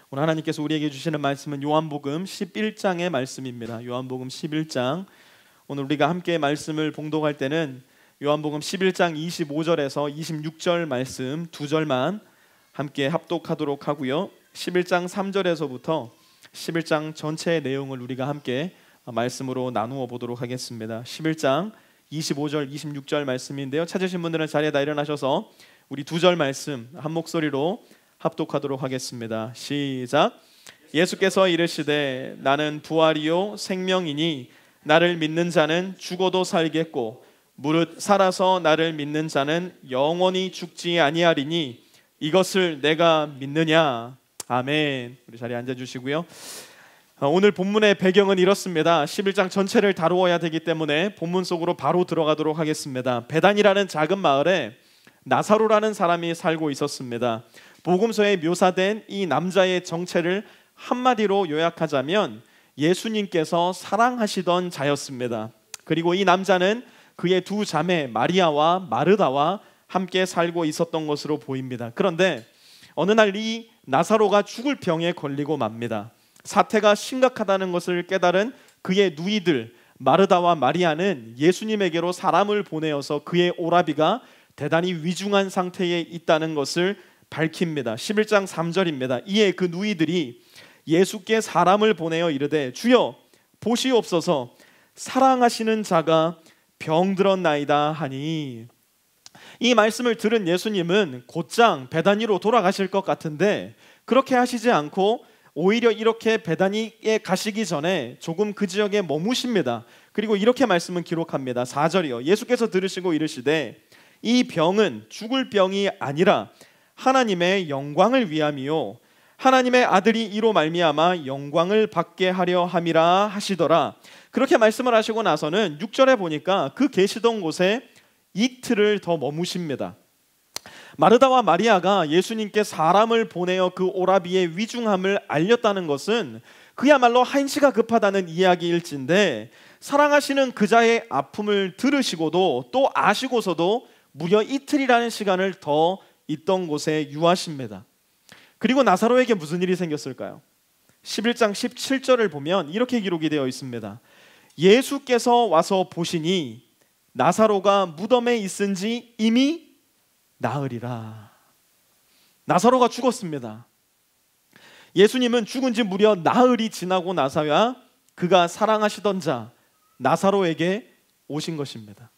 오늘 하나님께서 우리에게 주시는 말씀은 요한복음 11장의 말씀입니다. 요한복음 11장. 오늘 우리가 함께 말씀을 봉독할 때는 요한복음 11장 25절에서 26절 말씀 두 절만 함께 합독하도록 하고요. 11장 3절에서부터 11장 전체의 내용을 우리가 함께 말씀으로 나누어 보도록 하겠습니다. 11장 25절, 26절 말씀인데요. 찾으신 분들은 자리에다 일어나셔서 우리 두 절 말씀 한 목소리로 합독하도록 하겠습니다. 시작. 예수께서 이르시되 나는 부활이요 생명이니 나를 믿는 자는 죽어도 살겠고 무릇 살아서 나를 믿는 자는 영원히 죽지 아니하리니 이것을 내가 믿느냐. 아멘. 우리 자리에 앉아주시고요. 오늘 본문의 배경은 이렇습니다. 11장 전체를 다루어야 되기 때문에 본문 속으로 바로 들어가도록 하겠습니다. 베단이라는 작은 마을에 나사로라는 사람이 살고 있었습니다. 복음서에 묘사된 이 남자의 정체를 한마디로 요약하자면 예수님께서 사랑하시던 자였습니다. 그리고 이 남자는 그의 두 자매 마리아와 마르다와 함께 살고 있었던 것으로 보입니다. 그런데 어느 날 이 나사로가 죽을 병에 걸리고 맙니다. 사태가 심각하다는 것을 깨달은 그의 누이들 마르다와 마리아는 예수님에게로 사람을 보내어서 그의 오라비가 대단히 위중한 상태에 있다는 것을 밝힙니다. 11장 3절입니다. 이에 그 누이들이 예수께 사람을 보내어 이르되 주여 보시옵소서 사랑하시는 자가 병들었나이다 하니, 이 말씀을 들은 예수님은 곧장 베다니로 돌아가실 것 같은데 그렇게 하시지 않고 오히려 이렇게 베다니에 가시기 전에 조금 그 지역에 머무십니다. 그리고 이렇게 말씀은 기록합니다. 4절이요. 예수께서 들으시고 이르시되 이 병은 죽을 병이 아니라 하나님의 영광을 위함이요 하나님의 아들이 이로 말미암아 영광을 받게 하려 함이라 하시더라. 그렇게 말씀을 하시고 나서는 6절에 보니까 그 계시던 곳에 이틀을 더 머무십니다. 마르다와 마리아가 예수님께 사람을 보내어 그 오라비의 위중함을 알렸다는 것은 그야말로 한시가 급하다는 이야기일진데, 사랑하시는 그자의 아픔을 들으시고도 또 아시고서도 무려 이틀이라는 시간을 더 있던 곳에 유하십니다. 그리고 나사로에게 무슨 일이 생겼을까요? 11장 17절을 보면 이렇게 기록이 되어 있습니다. 예수께서 와서 보시니 나사로가 무덤에 있은지 이미 나으리라. 나사로가 죽었습니다. 예수님은 죽은 지 무려 나흘이 지나고 나서야 그가 사랑하시던 자 나사로에게 오신 것입니다.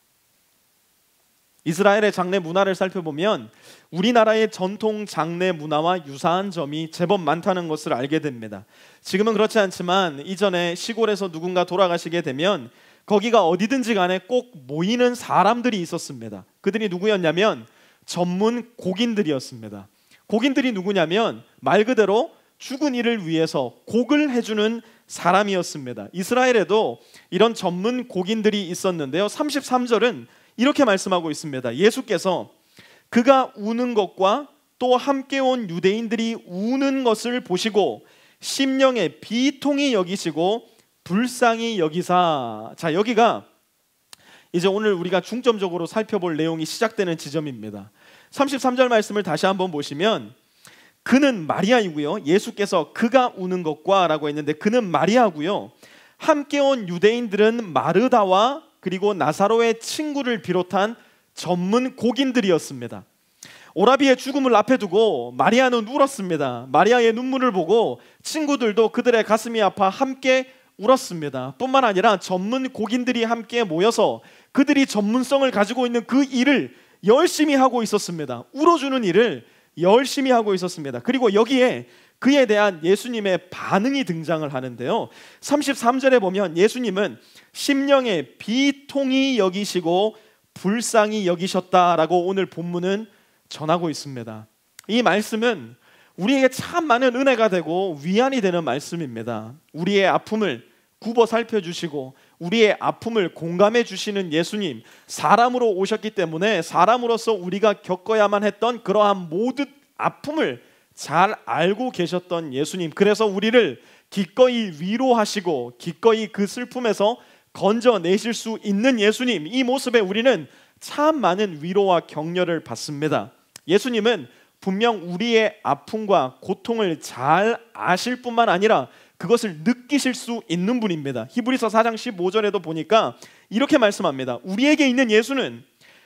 이스라엘의 장례 문화를 살펴보면 우리나라의 전통 장례 문화와 유사한 점이 제법 많다는 것을 알게 됩니다. 지금은 그렇지 않지만 이전에 시골에서 누군가 돌아가시게 되면 거기가 어디든지 간에 꼭 모이는 사람들이 있었습니다. 그들이 누구였냐면 전문 곡인들이었습니다. 곡인들이 누구냐면 말 그대로 죽은 이를 위해서 곡을 해주는 사람이었습니다. 이스라엘에도 이런 전문 곡인들이 있었는데요. 33절은 이렇게 말씀하고 있습니다. 예수께서 그가 우는 것과 또 함께 온 유대인들이 우는 것을 보시고 심령에 비통히 여기시고 불쌍히 여기사. 자, 여기가 이제 오늘 우리가 중점적으로 살펴볼 내용이 시작되는 지점입니다. 33절 말씀을 다시 한번 보시면 그는 마리아이고요. 예수께서 그가 우는 것과 라고 했는데 그는 마리아고요. 함께 온 유대인들은 마르다와 그리고 나사로의 친구를 비롯한 전문 곡인들이었습니다. 오라비의 죽음을 앞에 두고 마리아는 울었습니다. 마리아의 눈물을 보고 친구들도 그들의 가슴이 아파 함께 울었습니다. 뿐만 아니라 전문 곡인들이 함께 모여서 그들이 전문성을 가지고 있는 그 일을 열심히 하고 있었습니다. 울어주는 일을 열심히 하고 있었습니다. 그리고 여기에 그에 대한 예수님의 반응이 등장을 하는데요. 33절에 보면 예수님은 심령에 비통히 여기시고 불쌍히 여기셨다라고 오늘 본문은 전하고 있습니다. 이 말씀은 우리에게 참 많은 은혜가 되고 위안이 되는 말씀입니다. 우리의 아픔을 굽어 살펴주시고 우리의 아픔을 공감해 주시는 예수님, 사람으로 오셨기 때문에 사람으로서 우리가 겪어야만 했던 그러한 모든 아픔을 잘 알고 계셨던 예수님, 그래서 우리를 기꺼이 위로하시고 기꺼이 그 슬픔에서 건져내실 수 있는 예수님, 이 모습에 우리는 참 많은 위로와 격려를 받습니다. 예수님은 분명 우리의 아픔과 고통을 잘 아실 뿐만 아니라 그것을 느끼실 수 있는 분입니다. 히브리서 4장 15절에도 보니까 이렇게 말씀합니다. 우리에게 있는 예수는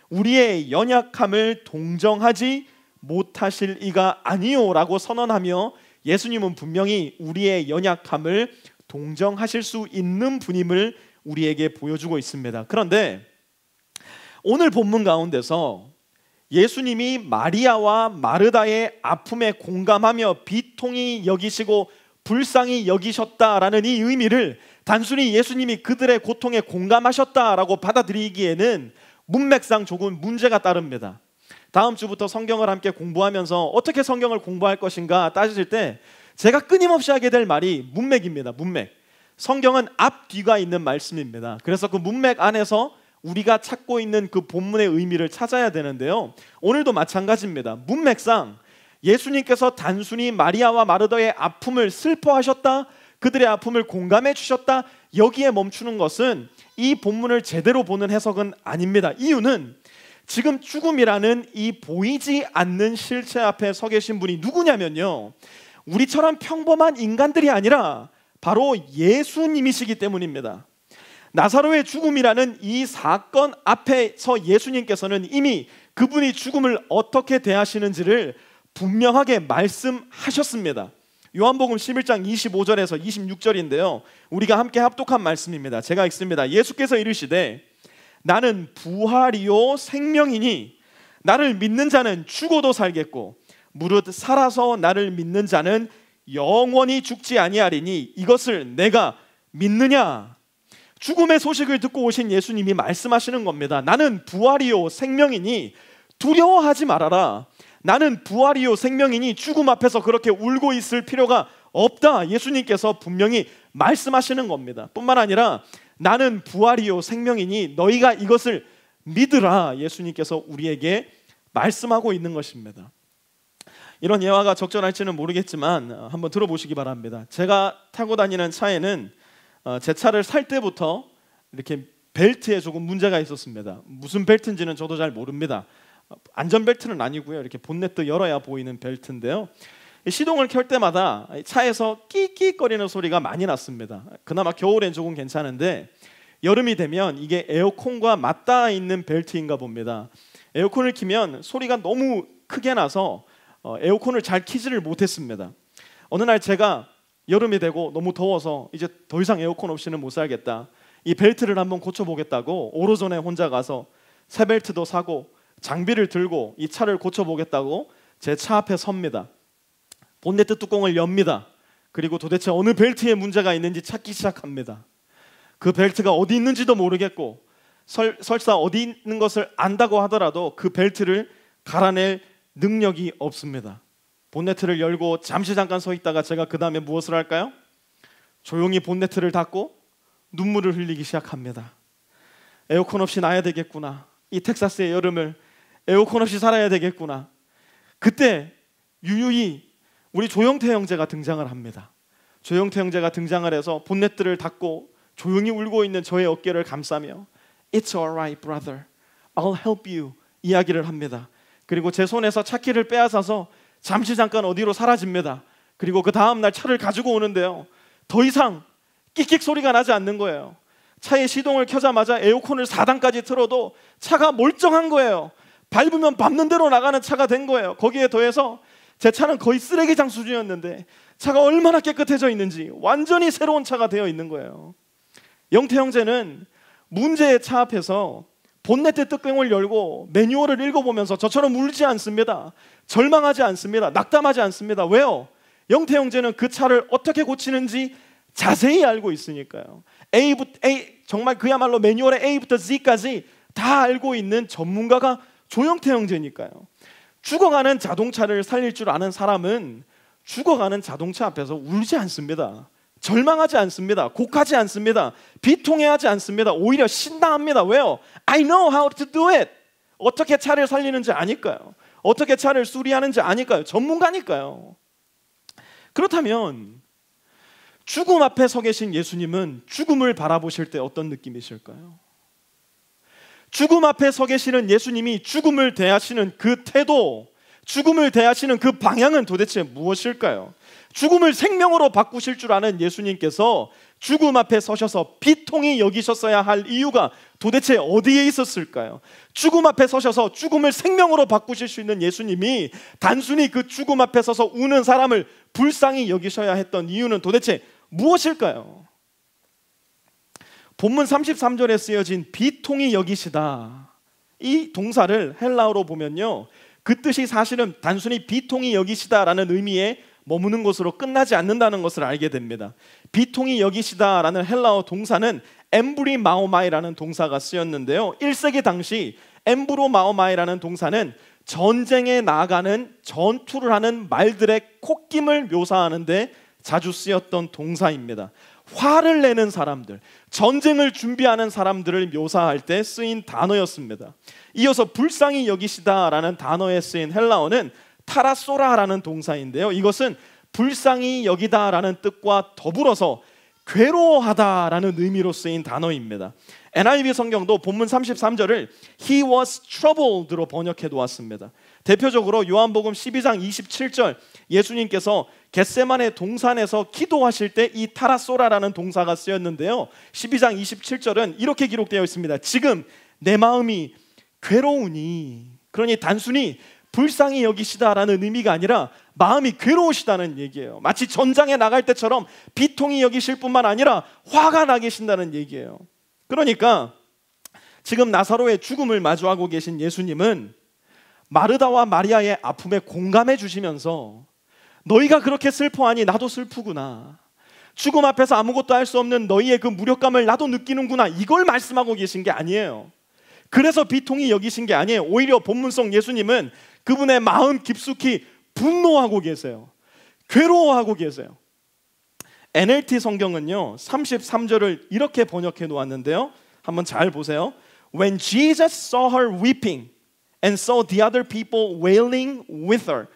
우리의 연약함을 동정하지 못하실 이가 아니요라고 선언하며 예수님은 분명히 우리의 연약함을 동정하실 수 있는 분임을 우리에게 보여주고 있습니다. 그런데 오늘 본문 가운데서 예수님이 마리아와 마르다의 아픔에 공감하며 비통히 여기시고 불쌍히 여기셨다라는 이 의미를 단순히 예수님이 그들의 고통에 공감하셨다라고 받아들이기에는 문맥상 조금 문제가 따릅니다. 다음 주부터 성경을 함께 공부하면서 어떻게 성경을 공부할 것인가 따지실 때 제가 끊임없이 하게 될 말이 문맥입니다. 문맥. 성경은 앞뒤가 있는 말씀입니다. 그래서 그 문맥 안에서 우리가 찾고 있는 그 본문의 의미를 찾아야 되는데요. 오늘도 마찬가지입니다. 문맥상 예수님께서 단순히 마리아와 마르다의 아픔을 슬퍼하셨다, 그들의 아픔을 공감해 주셨다, 여기에 멈추는 것은 이 본문을 제대로 보는 해석은 아닙니다. 이유는 지금 죽음이라는 이 보이지 않는 실체 앞에 서 계신 분이 누구냐면요, 우리처럼 평범한 인간들이 아니라 바로 예수님이시기 때문입니다. 나사로의 죽음이라는 이 사건 앞에서 예수님께서는 이미 그분이 죽음을 어떻게 대하시는지를 분명하게 말씀하셨습니다. 요한복음 11장 25절에서 26절인데요. 우리가 함께 합독한 말씀입니다. 제가 읽습니다. 예수께서 이르시되 나는 부활이요 생명이니 나를 믿는 자는 죽어도 살겠고 무릇 살아서 나를 믿는 자는 영원히 죽지 아니하리니 이것을 내가 믿느냐? 죽음의 소식을 듣고 오신 예수님이 말씀하시는 겁니다. 나는 부활이요 생명이니 두려워하지 말아라. 나는 부활이요 생명이니 죽음 앞에서 그렇게 울고 있을 필요가 없다. 예수님께서 분명히 말씀하시는 겁니다. 뿐만 아니라 나는 부활이요 생명이니 너희가 이것을 믿으라. 예수님께서 우리에게 말씀하고 있는 것입니다. 이런 예화가 적절할지는 모르겠지만 한번 들어보시기 바랍니다. 제가 타고 다니는 차에는 제 차를 살 때부터 이렇게 벨트에 조금 문제가 있었습니다. 무슨 벨트인지는 저도 잘 모릅니다. 안전벨트는 아니고요. 이렇게 본네트 열어야 보이는 벨트인데요. 시동을 켤 때마다 차에서 끽끽거리는 소리가 많이 났습니다. 그나마 겨울엔 조금 괜찮은데 여름이 되면 이게 에어컨과 맞닿아 있는 벨트인가 봅니다. 에어컨을 켜면 소리가 너무 크게 나서 에어컨을 잘 켜지를 못했습니다. 어느 날 제가 여름이 되고 너무 더워서 이제 더 이상 에어컨 없이는 못 살겠다. 이 벨트를 한번 고쳐보겠다고 오로전에 혼자 가서 새 벨트도 사고 장비를 들고 이 차를 고쳐보겠다고 제 차 앞에 섭니다. 본네트 뚜껑을 엽니다. 그리고 도대체 어느 벨트에 문제가 있는지 찾기 시작합니다. 그 벨트가 어디 있는지도 모르겠고 설사 어디 있는 것을 안다고 하더라도 그 벨트를 갈아낼 능력이 없습니다. 본네트를 열고 잠깐 서 있다가 제가 그 다음에 무엇을 할까요? 조용히 본네트를 닫고 눈물을 흘리기 시작합니다. 에어컨 없이 나야 되겠구나. 이 텍사스의 여름을 에어컨 없이 살아야 되겠구나. 그때 유유히 우리 조영태 형제가 등장을 합니다. 조영태 형제가 등장을 해서 본네트를 닫고 조용히 울고 있는 저의 어깨를 감싸며 It's alright, brother. I'll help you. 이야기를 합니다. 그리고 제 손에서 차키를 빼앗아서 잠깐 어디로 사라집니다. 그리고 그 다음 날 차를 가지고 오는데요. 더 이상 끽끽 소리가 나지 않는 거예요. 차의 시동을 켜자마자 에어컨을 4단까지 틀어도 차가 멀쩡한 거예요. 밟으면 밟는 대로 나가는 차가 된 거예요. 거기에 더해서 제 차는 거의 쓰레기장 수준이었는데 차가 얼마나 깨끗해져 있는지 완전히 새로운 차가 되어 있는 거예요. 영태 형제는 문제의 차 앞에서 본네트 뚜껑을 열고 매뉴얼을 읽어보면서 저처럼 울지 않습니다. 절망하지 않습니다. 낙담하지 않습니다. 왜요? 영태 형제는 그 차를 어떻게 고치는지 자세히 알고 있으니까요. 정말 그야말로 매뉴얼의 A부터 Z까지 다 알고 있는 전문가가 조영태 형제니까요. 죽어가는 자동차를 살릴 줄 아는 사람은 죽어가는 자동차 앞에서 울지 않습니다. 절망하지 않습니다. 곡하지 않습니다. 비통해하지 않습니다. 오히려 신나합니다. 왜요? I know how to do it. 어떻게 차를 살리는지 아니까요. 어떻게 차를 수리하는지 아니까요. 전문가니까요. 그렇다면 죽음 앞에 서 계신 예수님은 죽음을 바라보실 때 어떤 느낌이실까요? 죽음 앞에 서 계시는 예수님이 죽음을 대하시는 그 태도, 죽음을 대하시는 그 방향은 도대체 무엇일까요? 죽음을 생명으로 바꾸실 줄 아는 예수님께서 죽음 앞에 서셔서 비통히 여기셨어야 할 이유가 도대체 어디에 있었을까요? 죽음 앞에 서셔서 죽음을 생명으로 바꾸실 수 있는 예수님이 단순히 그 죽음 앞에 서서 우는 사람을 불쌍히 여기셔야 했던 이유는 도대체 무엇일까요? 본문 33절에 쓰여진 비통히 여기시다, 이 동사를 헬라어로 보면요, 그 뜻이 사실은 단순히 비통히 여기시다라는 의미에 머무는 것으로 끝나지 않는다는 것을 알게 됩니다. 비통히 여기시다라는 헬라어 동사는 엠브리마오마이라는 동사가 쓰였는데요, 1세기 당시 엠브로마오마이라는 동사는 전쟁에 나아가는, 전투를 하는 말들의 콧김을 묘사하는데 자주 쓰였던 동사입니다. 화를 내는 사람들, 전쟁을 준비하는 사람들을 묘사할 때 쓰인 단어였습니다. 이어서 불쌍히 여기시다라는 단어에 쓰인 헬라어는 타라소라라는 동사인데요, 이것은 불쌍히 여기다라는 뜻과 더불어서 괴로워하다라는 의미로 쓰인 단어입니다. NIV 성경도 본문 33절을 He was troubled로 번역해 놓았습니다. 대표적으로 요한복음 12장 27절, 예수님께서 겟세마네 동산에서 기도하실 때 이 타라소라라는 동사가 쓰였는데요, 12장 27절은 이렇게 기록되어 있습니다. 지금 내 마음이 괴로우니, 그러니 단순히 불쌍히 여기시다라는 의미가 아니라 마음이 괴로우시다는 얘기예요. 마치 전장에 나갈 때처럼 비통히 여기실 뿐만 아니라 화가 나 계신다는 얘기예요. 그러니까 지금 나사로의 죽음을 마주하고 계신 예수님은 마르다와 마리아의 아픔에 공감해 주시면서 너희가 그렇게 슬퍼하니 나도 슬프구나, 죽음 앞에서 아무것도 할 수 없는 너희의 그 무력감을 나도 느끼는구나, 이걸 말씀하고 계신 게 아니에요. 그래서 비통히 여기신 게 아니에요. 오히려 본문성 예수님은 그분의 마음 깊숙이 분노하고 계세요. 괴로워하고 계세요. NLT 성경은요 33절을 이렇게 번역해 놓았는데요, 한번 잘 보세요. When Jesus saw her weeping and saw the other people wailing with her,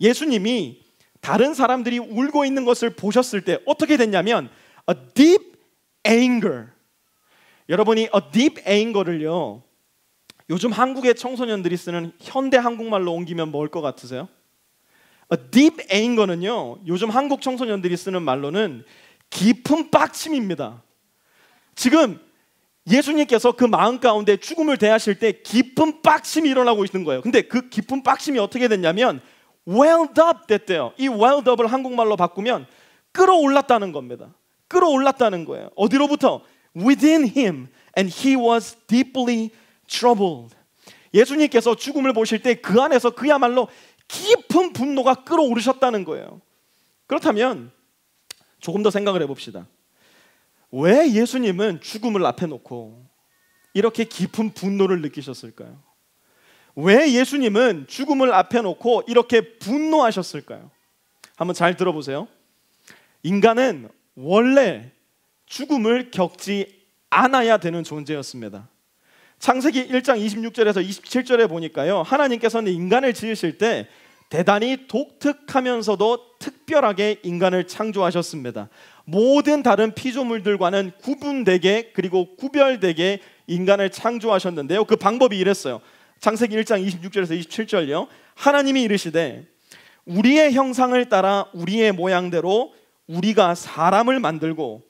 예수님이 다른 사람들이 울고 있는 것을 보셨을 때 어떻게 됐냐면 a deep anger, 여러분이 a deep anger를요 요즘 한국의 청소년들이 쓰는 현대 한국말로 옮기면 뭘 것 같으세요? A deep anger는요 요즘 한국 청소년들이 쓰는 말로는 깊은 빡침입니다. 지금 예수님께서 그 마음 가운데 죽음을 대하실 때 깊은 빡침이 일어나고 있는 거예요. 근데 그 깊은 빡침이 어떻게 됐냐면 welled up 됐대요. 이 welled up을 한국말로 바꾸면 끌어올랐다는 겁니다. 끌어올랐다는 거예요. 어디로부터? Within him, and he was deeply troubled. 예수님께서 죽음을 보실 때 그 안에서 그야말로 깊은 분노가 끌어오르셨다는 거예요. 그렇다면 조금 더 생각을 해봅시다. 왜 예수님은 죽음을 앞에 놓고 이렇게 깊은 분노를 느끼셨을까요? 왜 예수님은 죽음을 앞에 놓고 이렇게 분노하셨을까요? 한번 잘 들어보세요. 인간은 원래 죽음을 겪지 않아야 되는 존재였습니다. 창세기 1장 26절에서 27절에 보니까요, 하나님께서는 인간을 지으실 때 대단히 독특하면서도 특별하게 인간을 창조하셨습니다. 모든 다른 피조물들과는 구분되게, 그리고 구별되게 인간을 창조하셨는데요, 그 방법이 이랬어요. 창세기 1장 26절에서 27절요. 하나님이 이르시되 우리의 형상을 따라 우리의 모양대로 우리가 사람을 만들고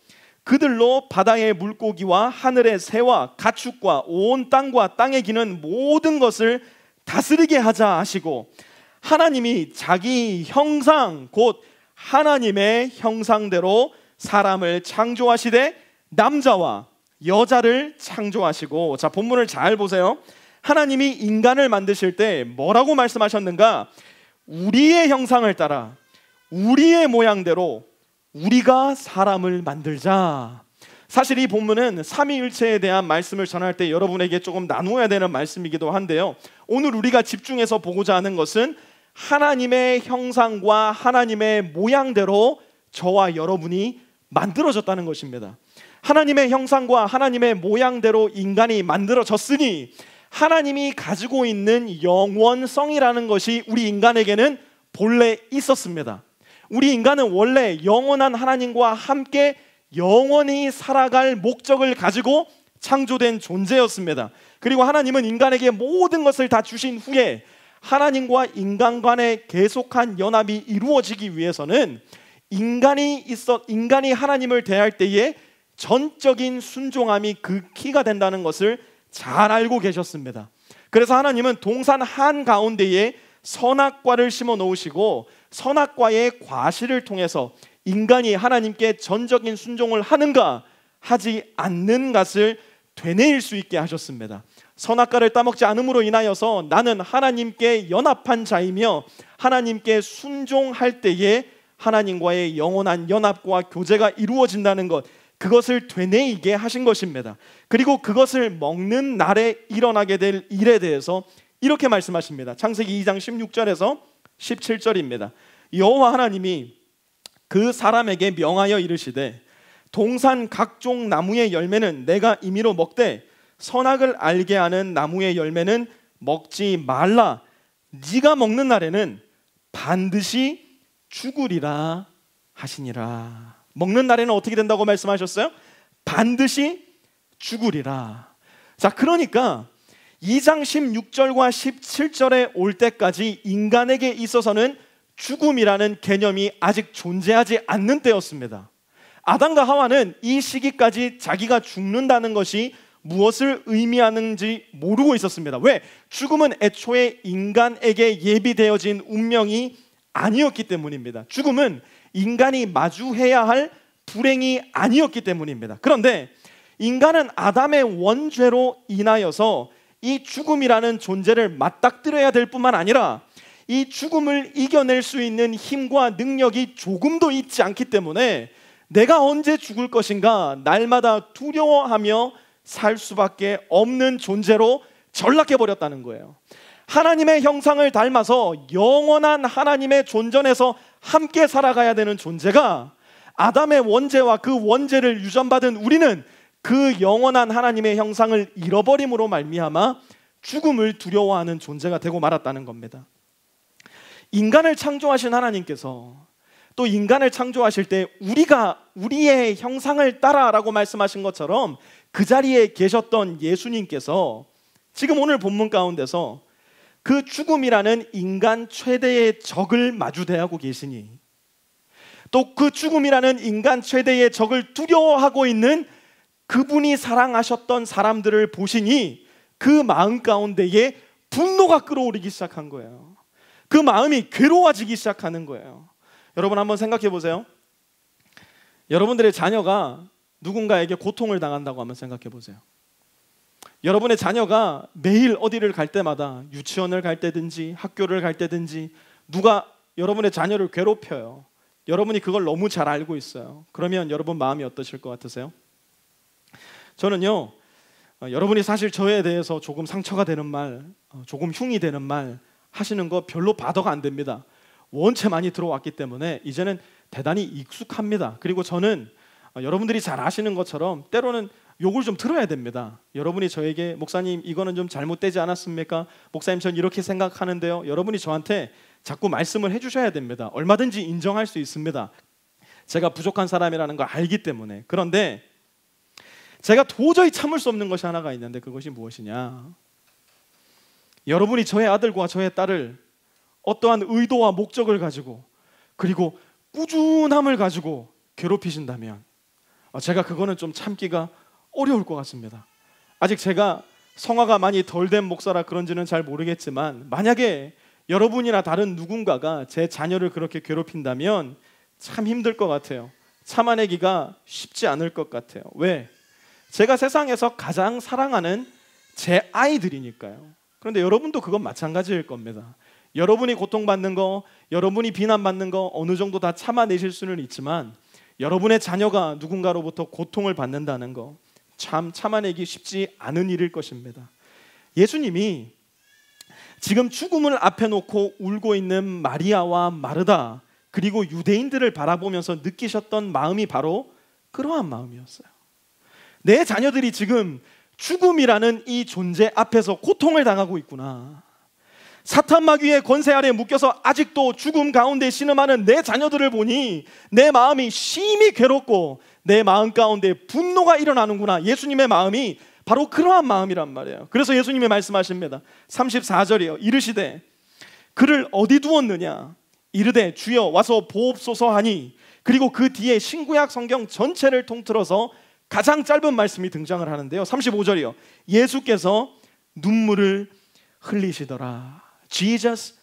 그들로 바다의 물고기와 하늘의 새와 가축과 온 땅과 땅에 기는 모든 것을 다스리게 하자 하시고, 하나님이 자기 형상 곧 하나님의 형상대로 사람을 창조하시되 남자와 여자를 창조하시고. 자, 본문을 잘 보세요. 하나님이 인간을 만드실 때 뭐라고 말씀하셨는가? 우리의 형상을 따라 우리의 모양대로 우리가 사람을 만들자. 사실 이 본문은 삼위일체에 대한 말씀을 전할 때 여러분에게 조금 나누어야 되는 말씀이기도 한데요, 오늘 우리가 집중해서 보고자 하는 것은 하나님의 형상과 하나님의 모양대로 저와 여러분이 만들어졌다는 것입니다. 하나님의 형상과 하나님의 모양대로 인간이 만들어졌으니 하나님이 가지고 있는 영원성이라는 것이 우리 인간에게는 본래 있었습니다. 우리 인간은 원래 영원한 하나님과 함께 영원히 살아갈 목적을 가지고 창조된 존재였습니다. 그리고 하나님은 인간에게 모든 것을 다 주신 후에 하나님과 인간 간의 계속한 연합이 이루어지기 위해서는 인간이 하나님을 대할 때에 전적인 순종함이 그 키가 된다는 것을 잘 알고 계셨습니다. 그래서 하나님은 동산 한가운데에 선악과를 심어 놓으시고 선악과의 과실을 통해서 인간이 하나님께 전적인 순종을 하는가 하지 않는 것을 되뇌일 수 있게 하셨습니다. 선악과를 따먹지 않음으로 인하여서 나는 하나님께 연합한 자이며 하나님께 순종할 때에 하나님과의 영원한 연합과 교제가 이루어진다는 것, 그것을 되뇌이게 하신 것입니다. 그리고 그것을 먹는 날에 일어나게 될 일에 대해서 이렇게 말씀하십니다. 창세기 2장 16절에서 17절입니다. 여호와 하나님이 그 사람에게 명하여 이르시되 동산 각종 나무의 열매는 내가 임의로 먹되 선악을 알게 하는 나무의 열매는 먹지 말라. 네가 먹는 날에는 반드시 죽으리라 하시니라. 먹는 날에는 어떻게 된다고 말씀하셨어요? 반드시 죽으리라. 자, 그러니까 2장 16절과 17절에 올 때까지 인간에게 있어서는 죽음이라는 개념이 아직 존재하지 않는 때였습니다. 아담과 하와는 이 시기까지 자기가 죽는다는 것이 무엇을 의미하는지 모르고 있었습니다. 왜? 죽음은 애초에 인간에게 예비되어진 운명이 아니었기 때문입니다. 죽음은 인간이 마주해야 할 불행이 아니었기 때문입니다. 그런데 인간은 아담의 원죄로 인하여서 이 죽음이라는 존재를 맞닥뜨려야 될 뿐만 아니라 이 죽음을 이겨낼 수 있는 힘과 능력이 조금도 있지 않기 때문에 내가 언제 죽을 것인가 날마다 두려워하며 살 수밖에 없는 존재로 전락해버렸다는 거예요. 하나님의 형상을 닮아서 영원한 하나님의 존전에서 함께 살아가야 되는 존재가 아담의 원죄와 그 원죄를 유전받은 우리는 그 영원한 하나님의 형상을 잃어버림으로 말미암아 죽음을 두려워하는 존재가 되고 말았다는 겁니다. 인간을 창조하신 하나님께서 또 인간을 창조하실 때 우리의 형상을 따라라고 말씀하신 것처럼 그 자리에 계셨던 예수님께서 지금 오늘 본문 가운데서 그 죽음이라는 인간 최대의 적을 마주대하고 계시니 또 그 죽음이라는 인간 최대의 적을 두려워하고 있는 그분이 사랑하셨던 사람들을 보시니 그 마음 가운데에 분노가 끓어오르기 시작한 거예요. 그 마음이 괴로워지기 시작하는 거예요. 여러분 한번 생각해 보세요. 여러분들의 자녀가 누군가에게 고통을 당한다고 한번 생각해 보세요. 여러분의 자녀가 매일 어디를 갈 때마다 유치원을 갈 때든지 학교를 갈 때든지 누가 여러분의 자녀를 괴롭혀요. 여러분이 그걸 너무 잘 알고 있어요. 그러면 여러분 마음이 어떠실 것 같으세요? 저는요, 여러분이 사실 저에 대해서 조금 상처가 되는 말, 조금 흉이 되는 말 하시는 거 별로 바더가 안 됩니다. 원체 많이 들어왔기 때문에 이제는 대단히 익숙합니다. 그리고 저는 여러분들이 잘 아시는 것처럼 때로는 욕을 좀 들어야 됩니다. 여러분이 저에게 목사님 이거는 좀 잘못되지 않았습니까? 목사님 전 이렇게 생각하는데요. 여러분이 저한테 자꾸 말씀을 해주셔야 됩니다. 얼마든지 인정할 수 있습니다. 제가 부족한 사람이라는 걸 알기 때문에. 그런데 제가 도저히 참을 수 없는 것이 하나가 있는데 그것이 무엇이냐? 여러분이 저의 아들과 저의 딸을 어떠한 의도와 목적을 가지고 그리고 꾸준함을 가지고 괴롭히신다면 제가 그거는 좀 참기가 어려울 것 같습니다. 아직 제가 성화가 많이 덜 된 목사라 그런지는 잘 모르겠지만 만약에 여러분이나 다른 누군가가 제 자녀를 그렇게 괴롭힌다면 참 힘들 것 같아요. 참아내기가 쉽지 않을 것 같아요. 왜? 제가 세상에서 가장 사랑하는 제 아이들이니까요. 그런데 여러분도 그건 마찬가지일 겁니다. 여러분이 고통받는 거, 여러분이 비난받는 거 어느 정도 다 참아내실 수는 있지만 여러분의 자녀가 누군가로부터 고통을 받는다는 거 참 참아내기 쉽지 않은 일일 것입니다. 예수님이 지금 죽음을 앞에 놓고 울고 있는 마리아와 마르다 그리고 유대인들을 바라보면서 느끼셨던 마음이 바로 그러한 마음이었어요. 내 자녀들이 지금 죽음이라는 이 존재 앞에서 고통을 당하고 있구나. 사탄 마귀의 권세 아래 묶여서 아직도 죽음 가운데 신음하는 내 자녀들을 보니 내 마음이 심히 괴롭고 내 마음 가운데 분노가 일어나는구나. 예수님의 마음이 바로 그러한 마음이란 말이에요. 그래서 예수님이 말씀하십니다. 34절이요. 이르시되 그를 어디 두었느냐? 이르되 주여 와서 보옵소서 하니, 그리고 그 뒤에 신구약 성경 전체를 통틀어서 가장 짧은 말씀이 등장을 하는데요. 35절이요. 예수께서 눈물을 흘리시더라. Jesus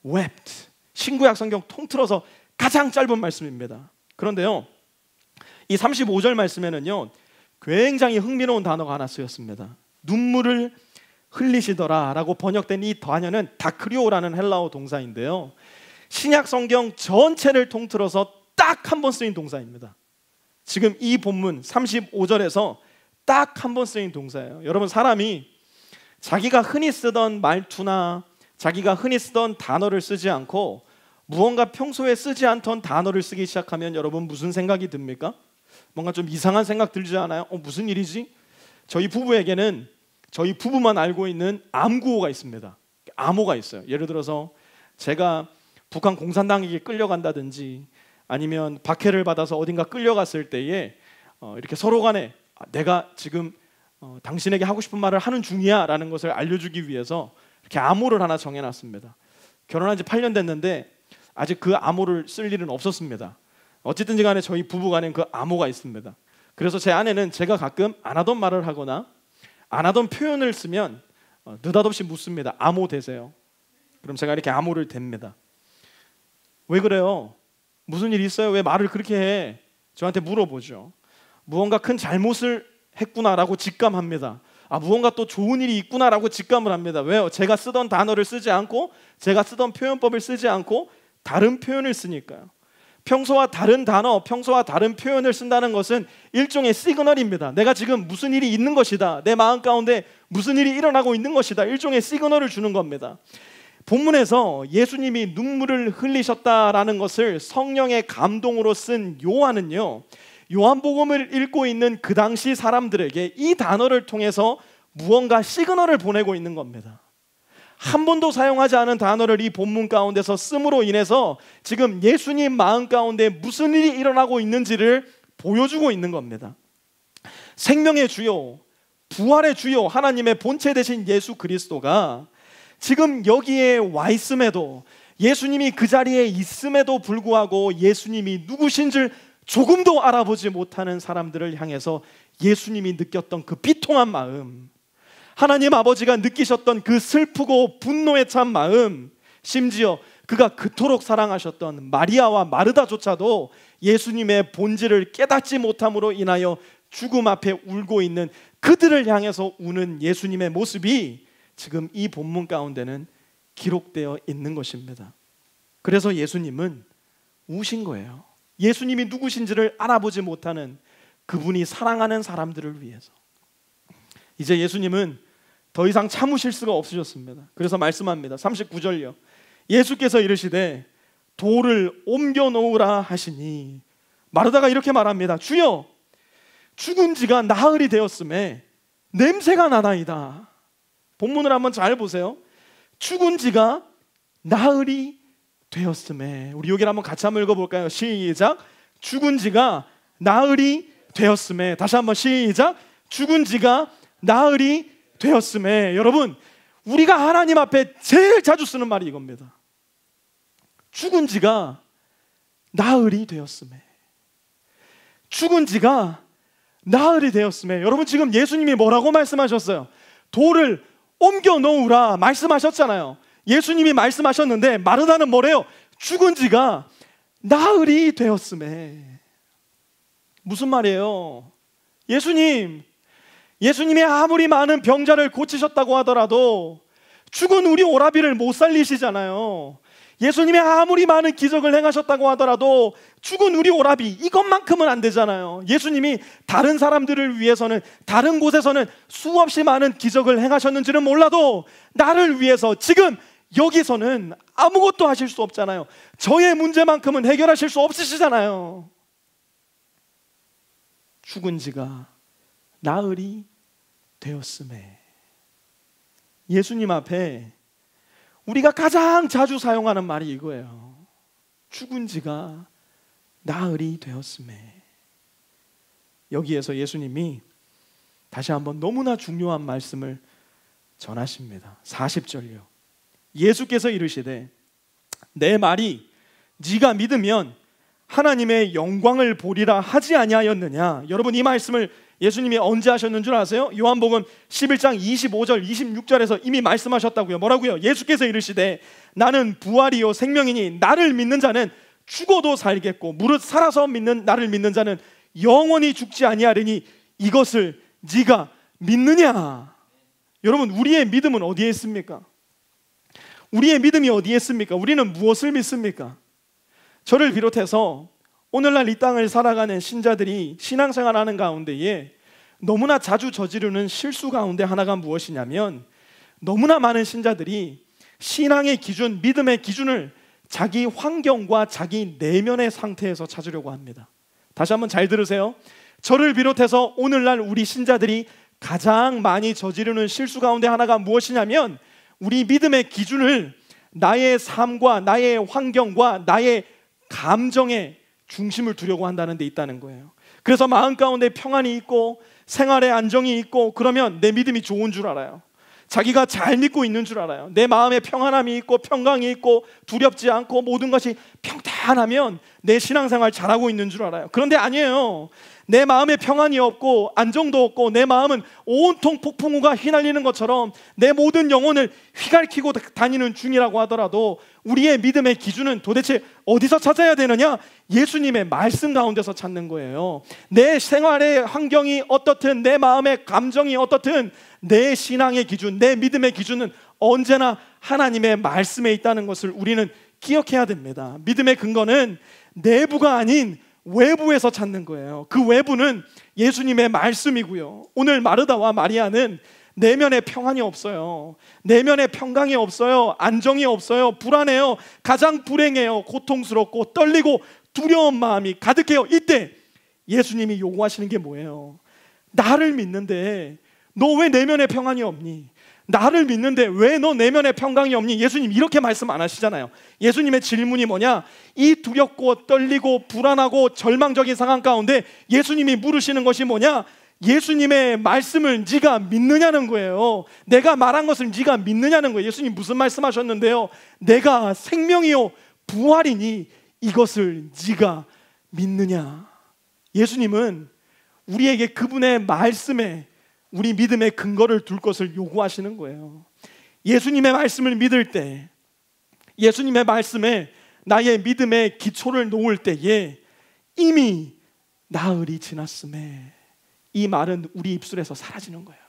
wept. 신구약 성경 통틀어서 가장 짧은 말씀입니다. 그런데요, 이 35절 말씀에는요, 굉장히 흥미로운 단어가 하나 쓰였습니다. 눈물을 흘리시더라 라고 번역된 이 단어는 다크리오라는 헬라어 동사인데요, 신약 성경 전체를 통틀어서 딱 한 번 쓰인 동사입니다. 지금 이 본문 35절에서 딱 한 번 쓰인 동사예요. 여러분, 사람이 자기가 흔히 쓰던 말투나 자기가 흔히 쓰던 단어를 쓰지 않고 무언가 평소에 쓰지 않던 단어를 쓰기 시작하면 여러분 무슨 생각이 듭니까? 뭔가 좀 이상한 생각 들지 않아요? 무슨 일이지? 저희 부부에게는 저희 부부만 알고 있는 암구호가 있습니다. 암호가 있어요. 예를 들어서 제가 북한 공산당에게 끌려간다든지 아니면 박해를 받아서 어딘가 끌려갔을 때에 이렇게 서로 간에 내가 지금 당신에게 하고 싶은 말을 하는 중이야 라는 것을 알려주기 위해서 이렇게 암호를 하나 정해놨습니다. 결혼한 지 8년 됐는데 아직 그 암호를 쓸 일은 없었습니다. 어쨌든지 간에 저희 부부간엔 그 암호가 있습니다. 그래서 제 아내는 제가 가끔 안 하던 말을 하거나 안 하던 표현을 쓰면 느닷없이 묻습니다. 암호 되세요? 그럼 제가 이렇게 암호를 댑니다. 왜 그래요? 무슨 일 있어요? 왜 말을 그렇게 해? 저한테 물어보죠. 무언가 큰 잘못을 했구나라고 직감합니다. 무언가 또 좋은 일이 있구나라고 직감을 합니다. 왜요? 제가 쓰던 단어를 쓰지 않고 제가 쓰던 표현법을 쓰지 않고 다른 표현을 쓰니까요. 평소와 다른 단어, 평소와 다른 표현을 쓴다는 것은 일종의 시그널입니다. 내가 지금 무슨 일이 있는 것이다. 내 마음 가운데 무슨 일이 일어나고 있는 것이다. 일종의 시그널을 주는 겁니다. 본문에서 예수님이 눈물을 흘리셨다라는 것을 성령의 감동으로 쓴 요한은요, 요한복음을 읽고 있는 그 당시 사람들에게 이 단어를 통해서 무언가 시그널을 보내고 있는 겁니다. 한 번도 사용하지 않은 단어를 이 본문 가운데서 씀으로 인해서 지금 예수님 마음 가운데 무슨 일이 일어나고 있는지를 보여주고 있는 겁니다. 생명의 주요, 부활의 주요 하나님의 본체 되신 예수 그리스도가 지금 여기에 와 있음에도, 예수님이 그 자리에 있음에도 불구하고 예수님이 누구신 줄 조금도 알아보지 못하는 사람들을 향해서 예수님이 느꼈던 그 비통한 마음, 하나님 아버지가 느끼셨던 그 슬프고 분노에 찬 마음, 심지어 그가 그토록 사랑하셨던 마리아와 마르다조차도 예수님의 본질을 깨닫지 못함으로 인하여 죽음 앞에 울고 있는 그들을 향해서 우는 예수님의 모습이 지금 이 본문 가운데는 기록되어 있는 것입니다. 그래서 예수님은 우신 거예요. 예수님이 누구신지를 알아보지 못하는 그분이 사랑하는 사람들을 위해서. 이제 예수님은 더 이상 참으실 수가 없으셨습니다. 그래서 말씀합니다. 39절요. 예수께서 이르시되 돌을 옮겨 놓으라 하시니, 마르다가 이렇게 말합니다. 주여, 죽은 지가 나흘이 되었음에 냄새가 나나이다. 본문을 한번 잘 보세요. 죽은 지가 나흘이 되었음에. 우리 여기를 한번 같이 한번 읽어볼까요? 시작. 죽은 지가 나흘이 되었음에. 다시 한번 시작. 죽은 지가 나흘이 되었음에. 여러분, 우리가 하나님 앞에 제일 자주 쓰는 말이 이겁니다. 죽은 지가 나흘이 되었음에. 죽은 지가 나흘이 되었음에. 여러분, 지금 예수님이 뭐라고 말씀하셨어요? 돌을 옮겨 놓으라 말씀하셨잖아요. 예수님이 말씀하셨는데 마르다는 뭐래요? 죽은 지가 나흘이 되었음에. 무슨 말이에요? 예수님이 아무리 많은 병자를 고치셨다고 하더라도 죽은 우리 오라비를 못 살리시잖아요. 예수님이 아무리 많은 기적을 행하셨다고 하더라도 죽은 우리 오라비 이것만큼은 안 되잖아요. 예수님이 다른 사람들을 위해서는, 다른 곳에서는 수없이 많은 기적을 행하셨는지는 몰라도 나를 위해서 지금 여기서는 아무것도 하실 수 없잖아요. 저의 문제만큼은 해결하실 수 없으시잖아요. 죽은 지가 나흘이 되었음에. 예수님 앞에 우리가 가장 자주 사용하는 말이 이거예요. 죽은 지가 나흘이 되었음에. 여기에서 예수님이 다시 한번 너무나 중요한 말씀을 전하십니다. 40절요. 예수께서 이르시되 내 말이 네가 믿으면 하나님의 영광을 보리라 하지 아니하였느냐. 여러분, 이 말씀을 예수님이 언제 하셨는 줄 아세요? 요한복음 11장 25절 26절에서 이미 말씀하셨다고요. 뭐라고요? 예수께서 이르시되 나는 부활이요 생명이니 나를 믿는 자는 죽어도 살겠고 무릇 살아서 나를 믿는 자는 영원히 죽지 아니하리니 이것을 네가 믿느냐. 여러분, 우리의 믿음은 어디에 있습니까? 우리의 믿음이 어디에 있습니까? 우리는 무엇을 믿습니까? 저를 비롯해서 오늘날 이 땅을 살아가는 신자들이 신앙생활하는 가운데에 너무나 자주 저지르는 실수 가운데 하나가 무엇이냐면, 너무나 많은 신자들이 신앙의 기준, 믿음의 기준을 자기 환경과 자기 내면의 상태에서 찾으려고 합니다. 다시 한번 잘 들으세요. 저를 비롯해서 오늘날 우리 신자들이 가장 많이 저지르는 실수 가운데 하나가 무엇이냐면, 우리 믿음의 기준을 나의 삶과 나의 환경과 나의 감정의 중심을 두려고 한다는 데 있다는 거예요. 그래서 마음 가운데 평안이 있고 생활에 안정이 있고 그러면 내 믿음이 좋은 줄 알아요. 자기가 잘 믿고 있는 줄 알아요. 내 마음에 평안함이 있고 평강이 있고 두렵지 않고 모든 것이 평탄하면 내 신앙생활 잘하고 있는 줄 알아요. 그런데 아니에요. 내 마음에 평안이 없고 안정도 없고 내 마음은 온통 폭풍우가 휘날리는 것처럼 내 모든 영혼을 휘갈키고 다니는 중이라고 하더라도 우리의 믿음의 기준은 도대체 어디서 찾아야 되느냐? 예수님의 말씀 가운데서 찾는 거예요. 내 생활의 환경이 어떻든 내 마음의 감정이 어떻든 내 신앙의 기준, 내 믿음의 기준은 언제나 하나님의 말씀에 있다는 것을 우리는 기억해야 됩니다. 믿음의 근거는 내부가 아닌 외부에서 찾는 거예요. 그 외부는 예수님의 말씀이고요. 오늘 마르다와 마리아는 내면에 평안이 없어요. 내면에 평강이 없어요. 안정이 없어요. 불안해요. 가장 불행해요. 고통스럽고 떨리고 두려운 마음이 가득해요. 이때 예수님이 요구하시는 게 뭐예요? 나를 믿는데 너 왜 내면에 평안이 없니? 나를 믿는데 왜 너 내면에 평강이 없니? 예수님 이렇게 말씀 안 하시잖아요. 예수님의 질문이 뭐냐? 이 두렵고 떨리고 불안하고 절망적인 상황 가운데 예수님이 물으시는 것이 뭐냐? 예수님의 말씀을 네가 믿느냐는 거예요. 내가 말한 것을 네가 믿느냐는 거예요. 예수님 무슨 말씀하셨는데요? 내가 생명이요 부활이니 이것을 네가 믿느냐? 예수님은 우리에게 그분의 말씀에 우리 믿음의 근거를 둘 것을 요구하시는 거예요. 예수님의 말씀을 믿을 때, 예수님의 말씀에 나의 믿음의 기초를 놓을 때에 이미 나흘이 지났음에, 이 말은 우리 입술에서 사라지는 거예요.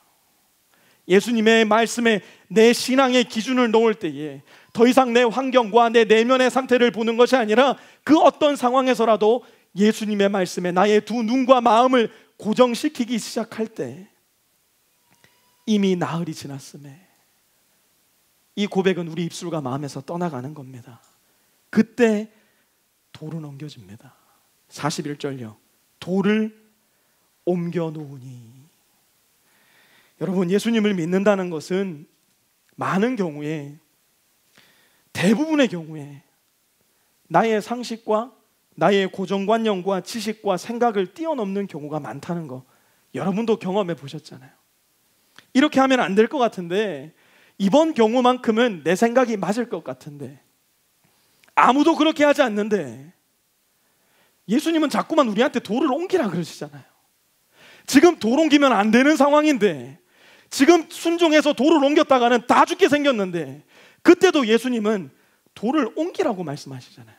예수님의 말씀에 내 신앙의 기준을 놓을 때에 더 이상 내 환경과 내 내면의 상태를 보는 것이 아니라 그 어떤 상황에서라도 예수님의 말씀에 나의 두 눈과 마음을 고정시키기 시작할 때 이미 나흘이 지났음에, 이 고백은 우리 입술과 마음에서 떠나가는 겁니다. 그때 돌은 옮겨집니다. 41절요. 돌을 옮겨 놓으니. 여러분, 예수님을 믿는다는 것은 많은 경우에, 대부분의 경우에 나의 상식과 나의 고정관념과 지식과 생각을 뛰어넘는 경우가 많다는 거 여러분도 경험해 보셨잖아요. 이렇게 하면 안 될 것 같은데, 이번 경우만큼은 내 생각이 맞을 것 같은데, 아무도 그렇게 하지 않는데 예수님은 자꾸만 우리한테 돌을 옮기라 그러시잖아요. 지금 돌 옮기면 안 되는 상황인데, 지금 순종해서 돌을 옮겼다가는 다 죽게 생겼는데, 그때도 예수님은 돌을 옮기라고 말씀하시잖아요.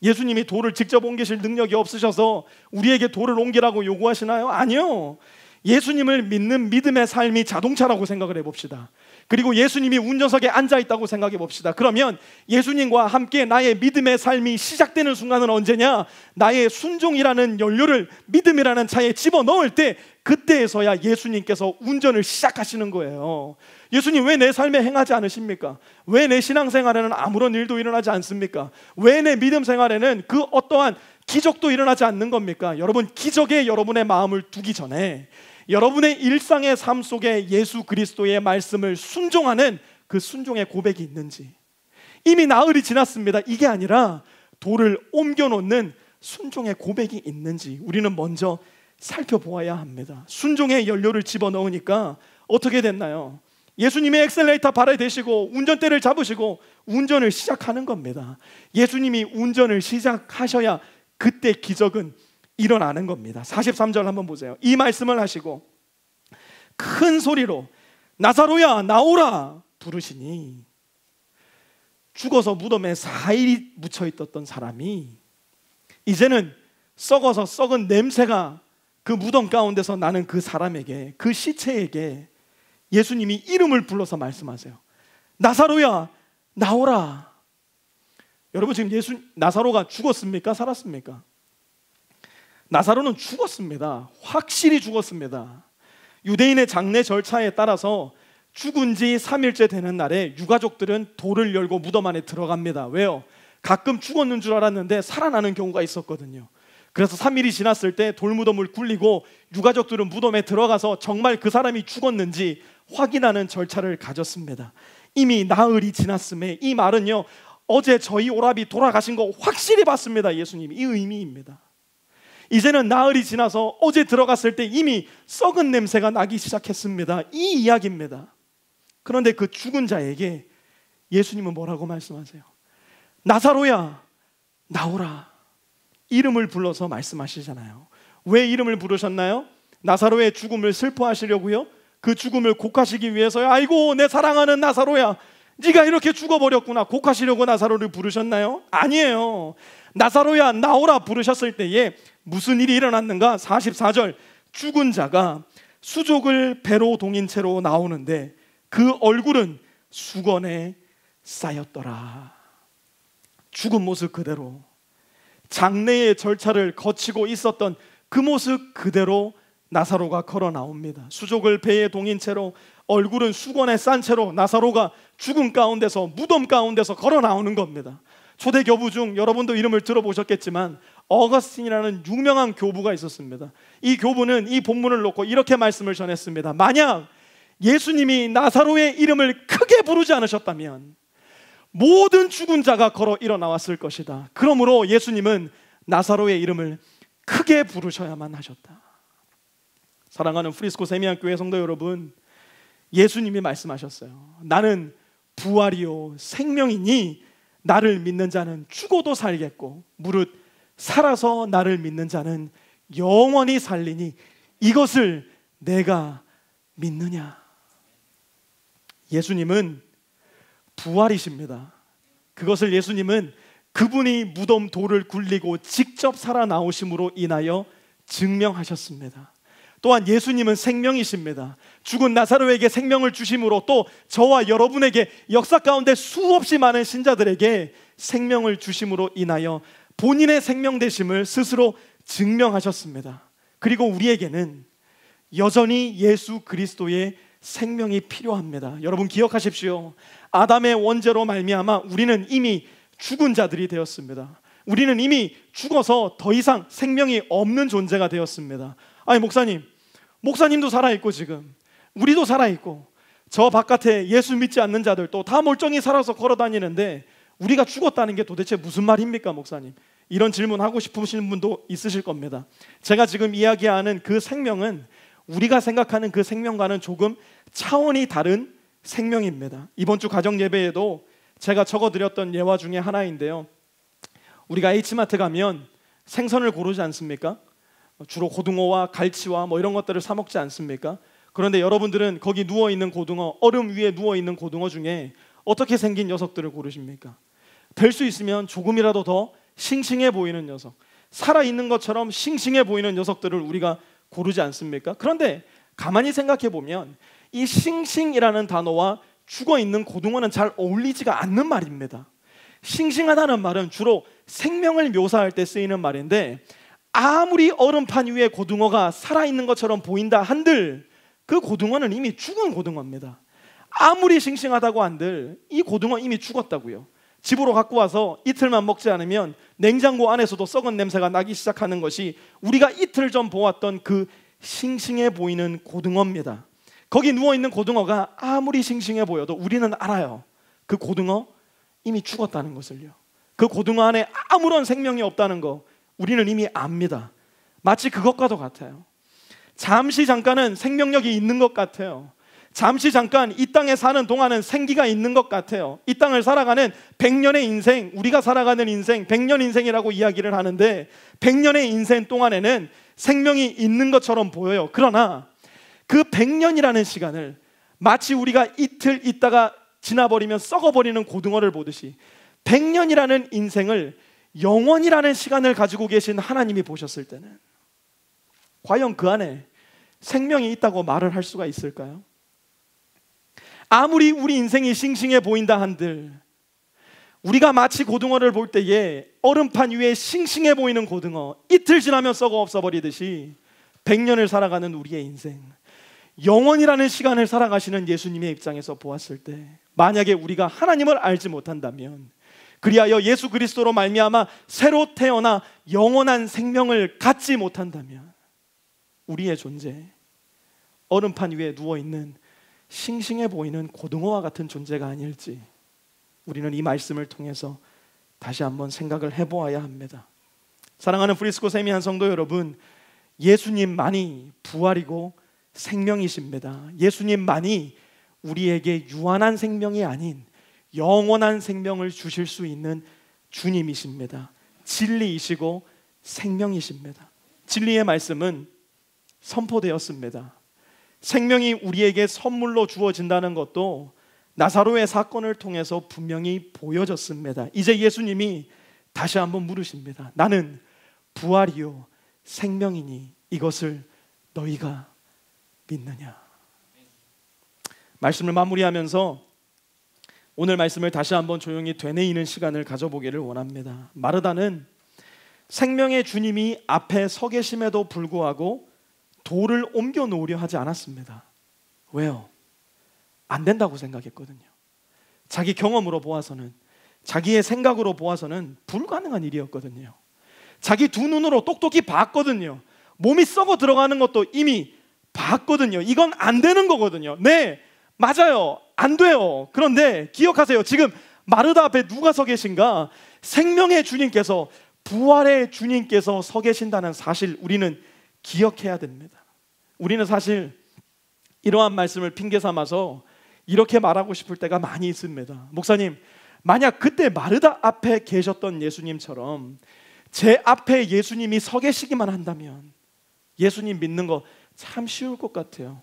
예수님이 돌을 직접 옮기실 능력이 없으셔서 우리에게 돌을 옮기라고 요구하시나요? 아니요. 예수님을 믿는 믿음의 삶이 자동차라고 생각을 해봅시다. 그리고 예수님이 운전석에 앉아있다고 생각해 봅시다. 그러면 예수님과 함께 나의 믿음의 삶이 시작되는 순간은 언제냐? 나의 순종이라는 연료를 믿음이라는 차에 집어넣을 때, 그때에서야 예수님께서 운전을 시작하시는 거예요. 예수님 왜 내 삶에 행하지 않으십니까? 왜 내 신앙생활에는 아무런 일도 일어나지 않습니까? 왜 내 믿음 생활에는 그 어떠한 기적도 일어나지 않는 겁니까? 여러분, 기적에 여러분의 마음을 두기 전에 여러분의 일상의 삶 속에 예수 그리스도의 말씀을 순종하는 그 순종의 고백이 있는지, 이미 나흘이 지났습니다, 이게 아니라 돌을 옮겨놓는 순종의 고백이 있는지 우리는 먼저 살펴보아야 합니다. 순종의 연료를 집어넣으니까 어떻게 됐나요? 예수님의 엑셀레이터 발에 대시고 운전대를 잡으시고 운전을 시작하는 겁니다. 예수님이 운전을 시작하셔야 그때 기적은 일어나는 겁니다. 43절 한번 보세요. 이 말씀을 하시고 큰 소리로 나사로야 나오라 부르시니 죽어서 무덤에 4일이 묻혀있었던 사람이 이제는 썩어서 썩은 냄새가 그 무덤 가운데서 나는 그 사람에게, 그 시체에게 예수님이 이름을 불러서 말씀하세요. 나사로야 나오라. 여러분 지금 나사로가 죽었습니까? 살았습니까? 나사로는 죽었습니다. 확실히 죽었습니다. 유대인의 장례 절차에 따라서 죽은 지 3일째 되는 날에 유가족들은 돌을 열고 무덤 안에 들어갑니다. 왜요? 가끔 죽었는 줄 알았는데 살아나는 경우가 있었거든요. 그래서 3일이 지났을 때 돌무덤을 굴리고 유가족들은 무덤에 들어가서 정말 그 사람이 죽었는지 확인하는 절차를 가졌습니다. 이미 나흘이 지났음에 이 말은요, 어제 저희 오라비 돌아가신 거 확실히 봤습니다. 예수님이 이 의미입니다. 이제는 나흘이 지나서 어제 들어갔을 때 이미 썩은 냄새가 나기 시작했습니다. 이 이야기입니다. 그런데 그 죽은 자에게 예수님은 뭐라고 말씀하세요? 나사로야 나오라. 이름을 불러서 말씀하시잖아요. 왜 이름을 부르셨나요? 나사로의 죽음을 슬퍼하시려고요? 그 죽음을 곡하시기 위해서요? 아이고 내 사랑하는 나사로야, 네가 이렇게 죽어버렸구나 곡하시려고 나사로를 부르셨나요? 아니에요. 나사로야 나오라 부르셨을 때에 무슨 일이 일어났는가? 44절 죽은 자가 수족을 배로 동인 채로 나오는데 그 얼굴은 수건에 쌓였더라. 죽은 모습 그대로, 장례의 절차를 거치고 있었던 그 모습 그대로 나사로가 걸어 나옵니다. 수족을 배에 동인 채로 얼굴은 수건에 싼 채로 나사로가 죽음 가운데서, 무덤 가운데서 걸어 나오는 겁니다. 초대 교부 중 여러분도 이름을 들어보셨겠지만 어거스틴이라는 유명한 교부가 있었습니다. 이 교부는 이 본문을 놓고 이렇게 말씀을 전했습니다. 만약 예수님이 나사로의 이름을 크게 부르지 않으셨다면 모든 죽은 자가 걸어 일어나왔을 것이다. 그러므로 예수님은 나사로의 이름을 크게 부르셔야만 하셨다. 사랑하는 프리스코 세미한 교회 성도 여러분, 예수님이 말씀하셨어요. 나는 부활이요 생명이니 나를 믿는 자는 죽어도 살겠고 무릇 살아서 나를 믿는 자는 영원히 살리니 이것을 내가 믿느냐? 예수님은 부활이십니다. 그것을 예수님은 그분이 무덤 돌을 굴리고 직접 살아나오심으로 인하여 증명하셨습니다. 또한 예수님은 생명이십니다. 죽은 나사로에게 생명을 주심으로 또 저와 여러분에게 역사 가운데 수없이 많은 신자들에게 생명을 주심으로 인하여 본인의 생명 되심을 스스로 증명하셨습니다. 그리고 우리에게는 여전히 예수 그리스도의 생명이 필요합니다. 여러분 기억하십시오. 아담의 원죄로 말미암아 우리는 이미 죽은 자들이 되었습니다. 우리는 이미 죽어서 더 이상 생명이 없는 존재가 되었습니다. 아니 목사님도 살아있고 지금 우리도 살아있고 저 바깥에 예수 믿지 않는 자들도 다 멀쩡히 살아서 걸어다니는데 우리가 죽었다는 게 도대체 무슨 말입니까 목사님? 이런 질문 하고 싶으신 분도 있으실 겁니다. 제가 지금 이야기하는 그 생명은 우리가 생각하는 그 생명과는 조금 차원이 다른 생명입니다. 이번 주 가정 예배에도 제가 적어드렸던 예화 중에 하나인데요, 우리가 H마트 가면 생선을 고르지 않습니까? 주로 고등어와 갈치와 뭐 이런 것들을 사 먹지 않습니까? 그런데 여러분들은 거기 누워있는 고등어, 얼음 위에 누워있는 고등어 중에 어떻게 생긴 녀석들을 고르십니까? 될 수 있으면 조금이라도 더 싱싱해 보이는 녀석, 살아있는 것처럼 싱싱해 보이는 녀석들을 우리가 고르지 않습니까? 그런데 가만히 생각해 보면 이 싱싱이라는 단어와 죽어있는 고등어는 잘 어울리지가 않는 말입니다. 싱싱하다는 말은 주로 생명을 묘사할 때 쓰이는 말인데 아무리 얼음판 위에 고등어가 살아있는 것처럼 보인다 한들 그 고등어는 이미 죽은 고등어입니다. 아무리 싱싱하다고 한들 이 고등어 이미 죽었다고요. 집으로 갖고 와서 이틀만 먹지 않으면 냉장고 안에서도 썩은 냄새가 나기 시작하는 것이 우리가 이틀 전 보았던 그 싱싱해 보이는 고등어입니다. 거기 누워있는 고등어가 아무리 싱싱해 보여도 우리는 알아요. 그 고등어 이미 죽었다는 것을요. 그 고등어 안에 아무런 생명이 없다는 거 우리는 이미 압니다. 마치 그것과도 같아요. 잠깐은 생명력이 있는 것 같아요. 잠시 잠깐 이 땅에 사는 동안은 생기가 있는 것 같아요. 이 땅을 살아가는 100년의 인생, 우리가 살아가는 인생 100년 인생이라고 이야기를 하는데 100년의 인생 동안에는 생명이 있는 것처럼 보여요. 그러나 그 100년이라는 시간을 마치 우리가 이틀 있다가 지나버리면 썩어버리는 고등어를 보듯이 100년이라는 인생을 영원이라는 시간을 가지고 계신 하나님이 보셨을 때는 과연 그 안에 생명이 있다고 말을 할 수가 있을까요? 아무리 우리 인생이 싱싱해 보인다 한들 우리가 마치 고등어를 볼 때에 얼음판 위에 싱싱해 보이는 고등어 이틀 지나면 썩어 없어버리듯이 100년을 살아가는 우리의 인생, 영원이라는 시간을 살아가시는 예수님의 입장에서 보았을 때 만약에 우리가 하나님을 알지 못한다면, 그리하여 예수 그리스도로 말미암아 새로 태어나 영원한 생명을 갖지 못한다면 우리의 존재, 얼음판 위에 누워있는 싱싱해 보이는 고등어와 같은 존재가 아닐지 우리는 이 말씀을 통해서 다시 한번 생각을 해보아야 합니다. 사랑하는 프리스코 세미한 성도 여러분, 예수님만이 부활이고 생명이십니다. 예수님만이 우리에게 유한한 생명이 아닌 영원한 생명을 주실 수 있는 주님이십니다. 진리이시고 생명이십니다. 진리의 말씀은 선포되었습니다. 생명이 우리에게 선물로 주어진다는 것도 나사로의 사건을 통해서 분명히 보여졌습니다. 이제 예수님이 다시 한번 물으십니다. 나는 부활이요 생명이니 이것을 너희가 믿느냐? 말씀을 마무리하면서 오늘 말씀을 다시 한번 조용히 되뇌이는 시간을 가져보기를 원합니다. 마르다는 생명의 주님이 앞에 서 계심에도 불구하고 돌을 옮겨 놓으려 하지 않았습니다. 왜요? 안 된다고 생각했거든요. 자기 경험으로 보아서는, 자기의 생각으로 보아서는 불가능한 일이었거든요. 자기 두 눈으로 똑똑히 봤거든요. 몸이 썩어 들어가는 것도 이미 봤거든요. 이건 안 되는 거거든요. 네, 맞아요. 안 돼요. 그런데 기억하세요. 지금 마르다 앞에 누가 서 계신가? 생명의 주님께서, 부활의 주님께서 서 계신다는 사실 우리는 기억해야 됩니다. 우리는 사실 이러한 말씀을 핑계 삼아서 이렇게 말하고 싶을 때가 많이 있습니다. 목사님, 만약 그때 마르다 앞에 계셨던 예수님처럼 제 앞에 예수님이 서 계시기만 한다면 예수님 믿는 거 참 쉬울 것 같아요.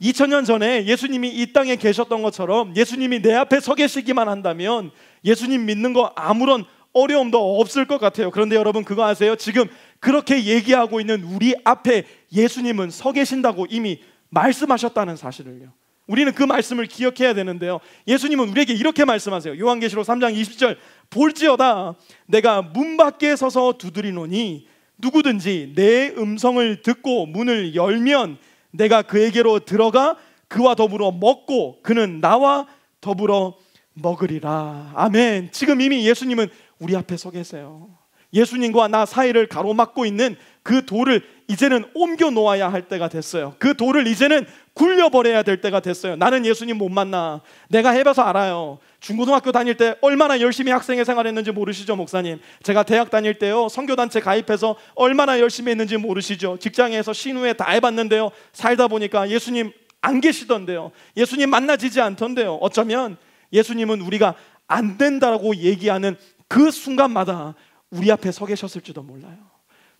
2000년 전에 예수님이 이 땅에 계셨던 것처럼 예수님이 내 앞에 서 계시기만 한다면 예수님 믿는 거 아무런 어려움도 없을 것 같아요. 그런데 여러분 그거 아세요? 지금 그렇게 얘기하고 있는 우리 앞에 예수님은 서 계신다고 이미 말씀하셨다는 사실을요. 우리는 그 말씀을 기억해야 되는데요. 예수님은 우리에게 이렇게 말씀하세요. 요한계시록 3장 20절, 볼지어다 내가 문 밖에 서서 두드리노니 누구든지 내 음성을 듣고 문을 열면 내가 그에게로 들어가 그와 더불어 먹고 그는 나와 더불어 먹으리라. 아멘. 지금 이미 예수님은 우리 앞에 서 계세요. 예수님과 나 사이를 가로막고 있는 그 돌을 이제는 옮겨 놓아야 할 때가 됐어요. 그 돌을 이제는 굴려버려야 될 때가 됐어요. 나는 예수님 못 만나. 내가 해봐서 알아요. 중고등학교 다닐 때 얼마나 열심히 학생회 생활했는지 모르시죠, 목사님? 제가 대학 다닐 때요, 선교단체 가입해서 얼마나 열심히 했는지 모르시죠? 직장에서 신우회 다 해봤는데요, 살다 보니까 예수님 안 계시던데요, 예수님 만나지지 않던데요. 어쩌면 예수님은 우리가 안 된다라고 얘기하는 그 순간마다 우리 앞에 서 계셨을지도 몰라요.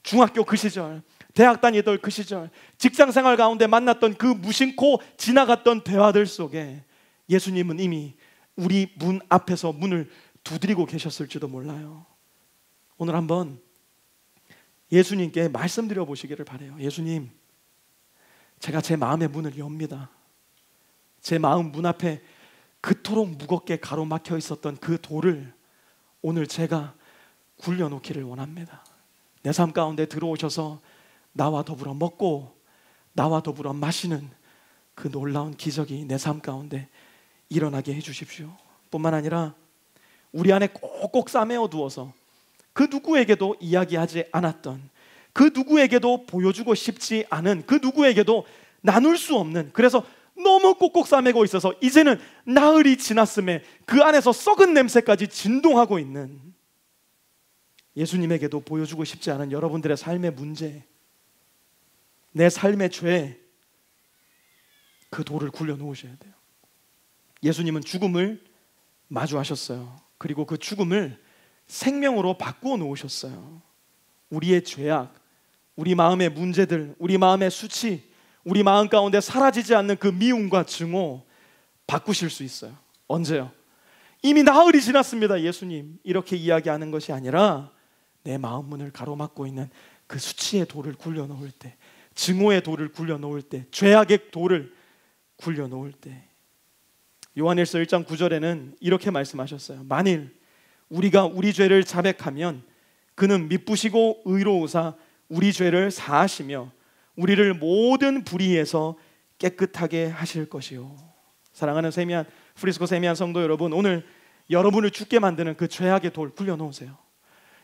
중학교 그 시절, 대학 다니던 그 시절, 직장생활 가운데 만났던 그 무심코 지나갔던 대화들 속에 예수님은 이미 우리 문 앞에서 문을 두드리고 계셨을지도 몰라요. 오늘 한번 예수님께 말씀드려 보시기를 바라요. 예수님, 제가 제 마음의 문을 엽니다. 제 마음 문 앞에 그토록 무겁게 가로막혀 있었던 그 돌을 오늘 제가 굴려놓기를 원합니다. 내 삶 가운데 들어오셔서 나와 더불어 먹고 나와 더불어 마시는 그 놀라운 기적이 내 삶 가운데 일어나게 해주십시오. 뿐만 아니라 우리 안에 꼭꼭 싸매어 두어서 그 누구에게도 이야기하지 않았던, 그 누구에게도 보여주고 싶지 않은, 그 누구에게도 나눌 수 없는, 그래서 너무 꼭꼭 싸매고 있어서 이제는 나흘이 지났음에 그 안에서 썩은 냄새까지 진동하고 있는, 예수님에게도 보여주고 싶지 않은 여러분들의 삶의 문제, 내 삶의 죄, 그 돌을 굴려 놓으셔야 돼요. 예수님은 죽음을 마주하셨어요. 그리고 그 죽음을 생명으로 바꾸어 놓으셨어요. 우리의 죄악, 우리 마음의 문제들, 우리 마음의 수치, 우리 마음 가운데 사라지지 않는 그 미움과 증오 바꾸실 수 있어요. 언제요? 이미 나흘이 지났습니다. 예수님, 이렇게 이야기하는 것이 아니라 내 마음 문을 가로막고 있는 그 수치의 돌을 굴려 놓을 때, 증오의 돌을 굴려 놓을 때, 죄악의 돌을 굴려 놓을 때. 요한일서 1장 9절에는 이렇게 말씀하셨어요. 만일 우리가 우리 죄를 자백하면 그는 미쁘시고 의로우사 우리 죄를 사하시며 우리를 모든 불의에서 깨끗하게 하실 것이요. 사랑하는 프리스코 세미한 성도 여러분, 오늘 여러분을 죽게 만드는 그 죄악의 돌 굴려 놓으세요.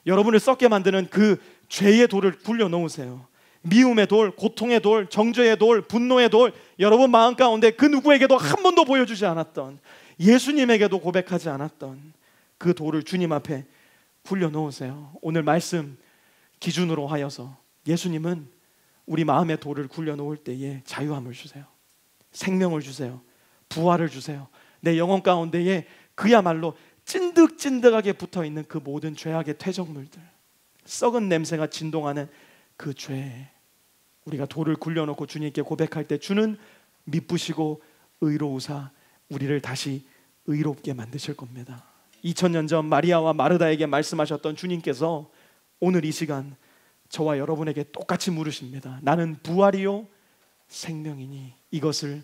여러분을 썩게 만드는 그 죄의 돌을 굴려 놓으세요. 미움의 돌, 고통의 돌, 정죄의 돌, 분노의 돌, 여러분 마음 가운데 그 누구에게도 한 번도 보여주지 않았던, 예수님에게도 고백하지 않았던 그 돌을 주님 앞에 굴려 놓으세요. 오늘 말씀 기준으로 하여서 예수님은 우리 마음의 돌을 굴려 놓을 때에 자유함을 주세요. 생명을 주세요. 부활을 주세요. 내 영혼 가운데에 그야말로 찐득찐득하게 붙어있는 그 모든 죄악의 퇴적물들, 썩은 냄새가 진동하는 그 죄, 우리가 돌을 굴려놓고 주님께 고백할 때 주는 미쁘시고 의로우사 우리를 다시 의롭게 만드실 겁니다. 2000년 전 마리아와 마르다에게 말씀하셨던 주님께서 오늘 이 시간 저와 여러분에게 똑같이 물으십니다. 나는 부활이요 생명이니 이것을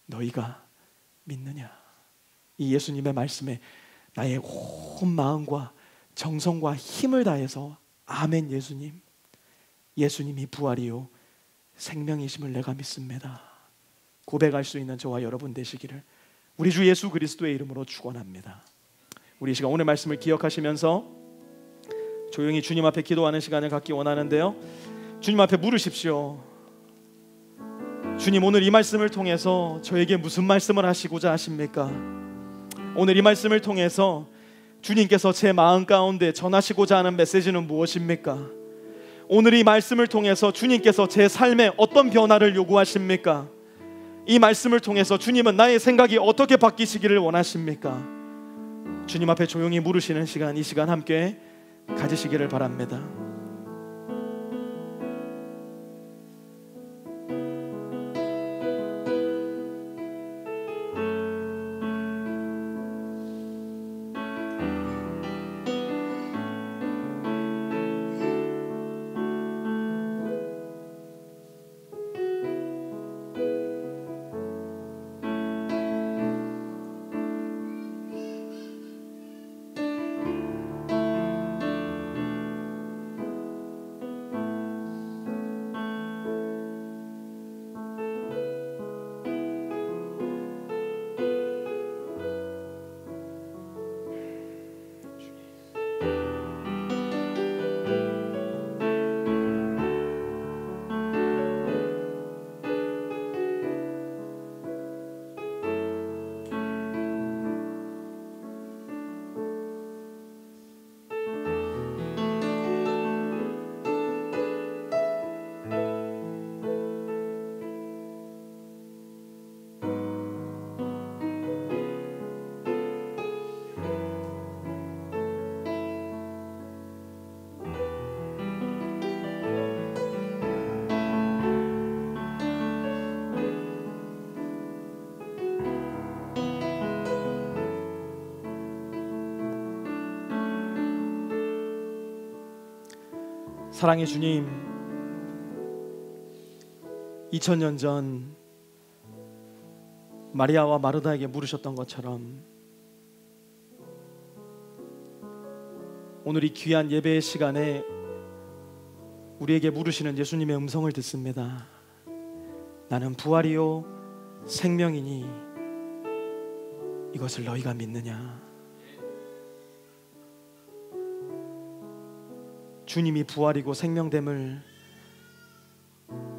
너희가 믿느냐? 이 예수님의 말씀에 나의 온 마음과 정성과 힘을 다해서 아멘 예수님, 예수님이 부활이요 생명이심을 내가 믿습니다 고백할 수 있는 저와 여러분 되시기를 우리 주 예수 그리스도의 이름으로 축원합니다. 우리 시간 오늘 말씀을 기억하시면서 조용히 주님 앞에 기도하는 시간을 갖기 원하는데요, 주님 앞에 물으십시오. 주님, 오늘 이 말씀을 통해서 저에게 무슨 말씀을 하시고자 하십니까? 오늘 이 말씀을 통해서 주님께서 제 마음 가운데 전하시고자 하는 메시지는 무엇입니까? 오늘 이 말씀을 통해서 주님께서 제 삶에 어떤 변화를 요구하십니까? 이 말씀을 통해서 주님은 나의 생각이 어떻게 바뀌시기를 원하십니까? 주님 앞에 조용히 물으시는 시간, 이 시간 함께 가지시기를 바랍니다. 사랑의 주님, 2000년 전 마리아와 마르다에게 물으셨던 것처럼 오늘 이 귀한 예배의 시간에 우리에게 물으시는 예수님의 음성을 듣습니다. 나는 부활이요 생명이니 이것을 너희가 믿느냐? 주님이 부활이고 생명됨을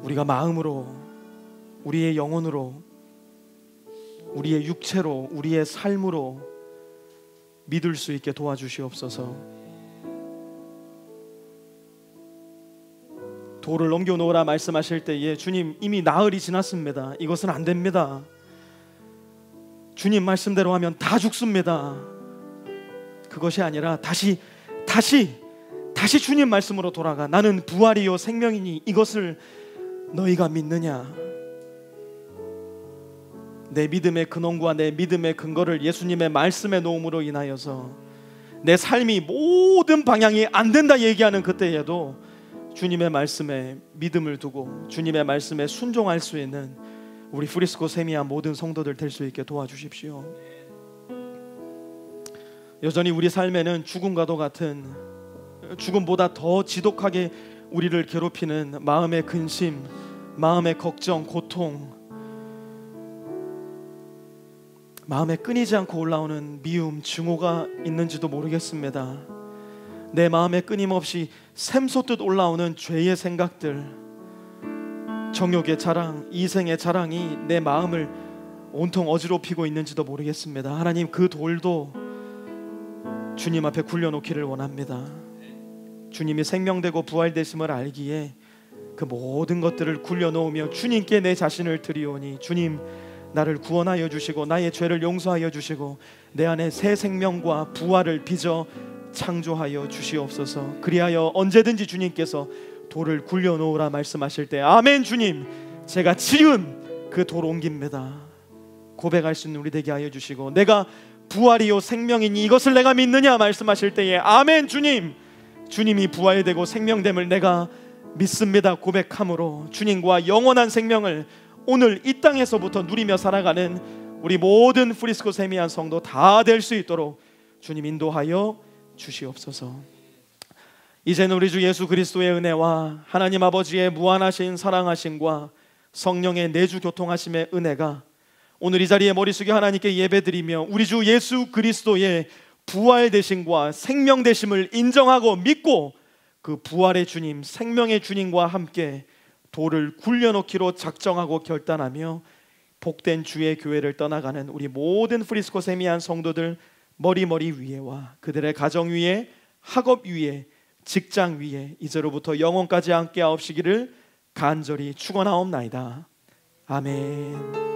우리가 마음으로, 우리의 영혼으로, 우리의 육체로, 우리의 삶으로 믿을 수 있게 도와주시옵소서. 돌을 옮겨놓으라 말씀하실 때에 주님 이미 나흘이 지났습니다. 이것은 안 됩니다. 주님 말씀대로 하면 다 죽습니다. 그것이 아니라 다시 주님 말씀으로 돌아가. 나는 부활이요 생명이니 이것을 너희가 믿느냐? 내 믿음의 근원과 내 믿음의 근거를 예수님의 말씀에 놓음으로 인하여서 내 삶이 모든 방향이 안 된다 얘기하는 그때에도 주님의 말씀에 믿음을 두고 주님의 말씀에 순종할 수 있는 우리 프리스코 세미야 모든 성도들 될 수 있게 도와주십시오. 여전히 우리 삶에는 죽음과도 같은, 죽음보다 더 지독하게 우리를 괴롭히는 마음의 근심, 마음의 걱정, 고통, 마음에 끊이지 않고 올라오는 미움, 증오가 있는지도 모르겠습니다. 내 마음에 끊임없이 샘솟듯 올라오는 죄의 생각들, 정욕의 자랑, 이생의 자랑이 내 마음을 온통 어지럽히고 있는지도 모르겠습니다. 하나님, 그 돌도 주님 앞에 굴려놓기를 원합니다. 주님이 생명되고 부활되심을 알기에 그 모든 것들을 굴려놓으며 주님께 내 자신을 드리오니 주님, 나를 구원하여 주시고 나의 죄를 용서하여 주시고 내 안에 새 생명과 부활을 빚어 창조하여 주시옵소서. 그리하여 언제든지 주님께서 돌을 굴려놓으라 말씀하실 때 아멘. 주님, 제가 지금 그 돌 옮깁니다. 고백할 수 있는 우리 되게 하여 주시고 내가 부활이요 생명이니 이것을 내가 믿느냐 말씀하실 때에 아멘. 주님, 주님이 부활되고 생명됨을 내가 믿습니다 고백함으로 주님과 영원한 생명을 오늘 이 땅에서부터 누리며 살아가는 우리 모든 프리스코 세미한 성도 다 될 수 있도록 주님 인도하여 주시옵소서. 이제는 우리 주 예수 그리스도의 은혜와 하나님 아버지의 무한하신 사랑하심과 성령의 내주 교통하심의 은혜가 오늘 이 자리에 머리 숙여 하나님께 예배드리며 우리 주 예수 그리스도의 부활되심과 생명되심을 인정하고 믿고 그 부활의 주님, 생명의 주님과 함께 돌을 굴려놓기로 작정하고 결단하며 복된 주의 교회를 떠나가는 우리 모든 프리스코 세미한 성도들 머리 위에와 그들의 가정 위에, 학업 위에, 직장 위에 이제로부터 영원까지 함께 하옵시기를 간절히 축원하옵나이다. 아멘.